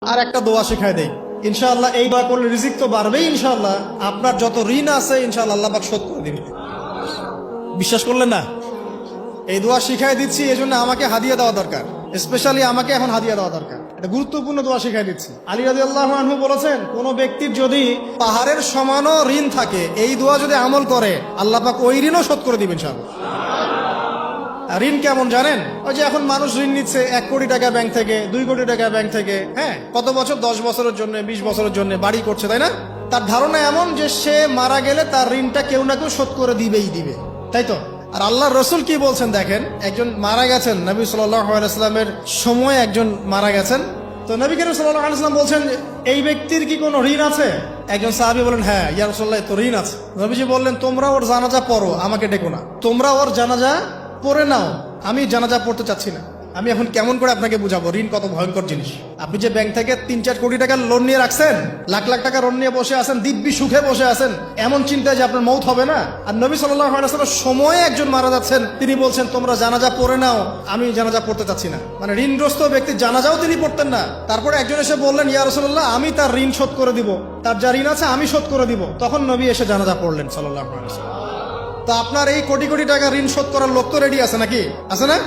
আর একটা দোয়া শেখায় দেই, ইনশাআল্লাহ এই দোয়া করলে রিজিক তো বাড়বেই ইনশাআল্লাহ। আপনার যত ঋণ আছে ইনশাআল্লাহ আল্লাহ পাক শোধ করে দিবে। বিশ্বাস করলেন না? এই দোয়া শিখাই দিচ্ছি, এই জন্য আমাকে হাদিয়া দেওয়া দরকার, স্পেশালি আমাকে এখন হাদিয়া দেওয়া দরকার। এটা গুরুত্বপূর্ণ দোয়া শিখাই দিচ্ছি। আলী রাদিয়াল্লাহু আনহু বলেছেন, কোন ব্যক্তির যদি পাহাড়ের সমানও ঋণ থাকে, এই দোয়া যদি আমল করে আল্লাহ পাক ওই ঋণও শোধ করে দিবেন ইনশাআল্লাহ। ঋণ কেমন জানেন? ওই যে এখন মানুষ ঋণ নিচ্ছে 1 কোটি টাকা ব্যাংক থেকে, 2 কোটি টাকা ব্যাংক থেকে, হ্যাঁ, কত বছর, 10 বছরের জন্য, 20 বছরের জন্য বাড়ি করছে, তাই না? তার ধারণা এমন যে সে মারা গেলে তার ঋণটা কেউ না কেউ শোধ করে দিবেই দিবে, তাই তো? আর আল্লাহর রসুল কি বলছেন দেখেন, একজন মারা গেছেন, নবী সাল্লাল্লাহু আলাইহি ওয়াসাল্লামের সময় একজন মারা গেছেন। তো নবী করিম সাল্লাল্লাহু আলাইহি ওয়াসাল্লাম বলছেন, এই ব্যক্তির কি কোনো ঋণ আছে? একজন সাহাবী বলেন, হ্যাঁ ইয়া রাসূলুল্লাহ, তো ঋণ আছে। নবীজি বললেন, তোমরা ওর জানাজা পড়ো, আমাকে ডেকো না। তোমরা ওর জানাজা পড়ে নাও, আমি জানাজা পড়তে চাচ্ছি না। আমি এখন কেমন করে আপনাকে বুঝাবো ঋণ কত ভয়ঙ্কর জিনিস? আপনি যে ব্যাংক থেকে 3-4 কোটি টাকার লোন নিয়ে রাখছেন, লাখ লাখ টাকা লোন নিয়ে বসে আছেন, দিব্যি সুখে বসে আছেন, এমন চিন্তায় যে আপনার মৌত হবে না। আর নবী সাল্লাল্লাহু আলাইহি ওয়াসাল্লাম সময়ে একজন মারা যাচ্ছেন, তিনি বলছেন তোমরা জানাজা পড়ে নাও, আমি জানাজা পড়তে চাচ্ছি না। মানে ঋণগ্রস্ত ব্যক্তির জানাজাও তিনি পড়তেন না। তারপরে একজন এসে বললেন, ইয়া রাসূলুল্লাহ, আমি তার ঋণ শোধ করে দিব, তার যা ঋণ আছে আমি শোধ করে দিব। তখন নবী এসে জানাজা পড়লেন সাল্লাল্লাহু আলাইহি ওয়াসাল্লাম। তো আপনার এই কোটি কোটি টাকা ঋণ শোধ করার লোক তো রেডি আছে নাকি? আছে না?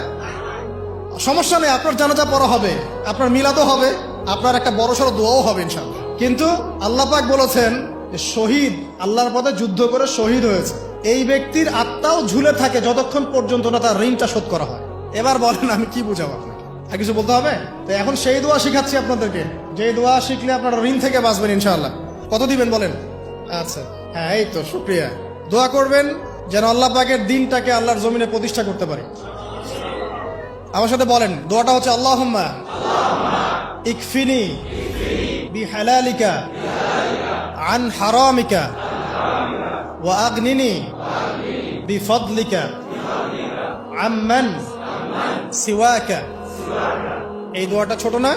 সমস্যা নেই, আপনার জানাজা পড়া হবে, আপনার মিলাদও হবে, আপনার একটা বড়সড় দোয়াও হবে ইনশাআল্লাহ। কিন্তু আল্লাহ পাক বলেছেন যে শহীদ, আল্লাহর পথে যুদ্ধ করে শহীদ হয়েছে, এই ব্যক্তির আত্মাও ঝুলে থাকে যতক্ষণ পর্যন্ত না তার ঋণটা শোধ করা হয়। এবার বলেন আমি কি বুঝাবো আপনাকে? আর কিছু বলতে হবে? তো এখন সেই দোয়া শিখাচ্ছি আপনাদেরকে, যে দোয়া শিখলে আপনারা ঋণ থেকে বাঁচবেন ইনশাআল্লাহ। কত দিবেন বলেন? আচ্ছা, হ্যাঁ, এই তো, শুকরিয়া। দোয়া করবেন যেন আল্লাহ পাকের দিনটাকে আল্লাহর জমিনে প্রতিষ্ঠা করতে পারি। আমার সাথে বলেন, দোয়াটা হচ্ছে, আল্লাহুম্মা ইকফিনি বিহালালিকা আন হারামিকা ওয়া আগনিনি বিফদলিকা আম্মান সিওয়াকা। এই দোয়াটা ছোট না?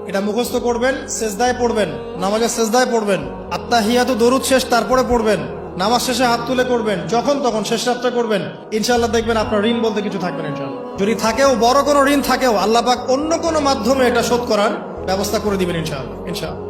এটা মুখস্থ করবেন, সেজদায় পড়বেন, নামাজের সেজদায় পড়বেন, আত্তাহিয়াতু দরুদ শেষ তারপরে পড়বেন, নামাজ শেষে হাত তুলে করবেন, যখন তখন শেষ রাত্রে করবেন। ইনশাআল্লাহ দেখবেন আপনার ঋণ বলতে কিছু থাকবে না ইনশাআল্লাহ। যদি থাকেও, বড় কোনো ঋণ থাকেও, আল্লাহ পাক অন্য কোনো মাধ্যমে এটা শোধ করার ব্যবস্থা করে দিবেন ইনশাআল্লাহ। ইনশাআল্লাহ।